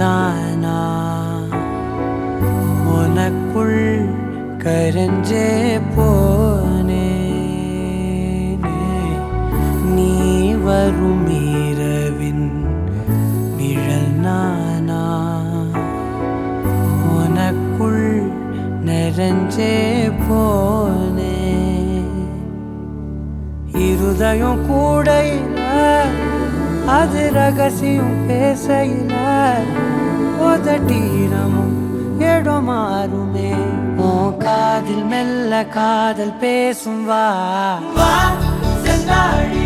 தானா உனக்குள் கரைஞ்சே போனே நீ வரும் இரவின் நிழல் நானா உனக்குள் நிறைஞ்சே போனே இருதயம் கூடையில அது ரகசியம் பேசையில உதட்டீரமும் இடம் மாறுமே உன் காதில் மெல்ல காதல் பேசும் வா செந்தாழி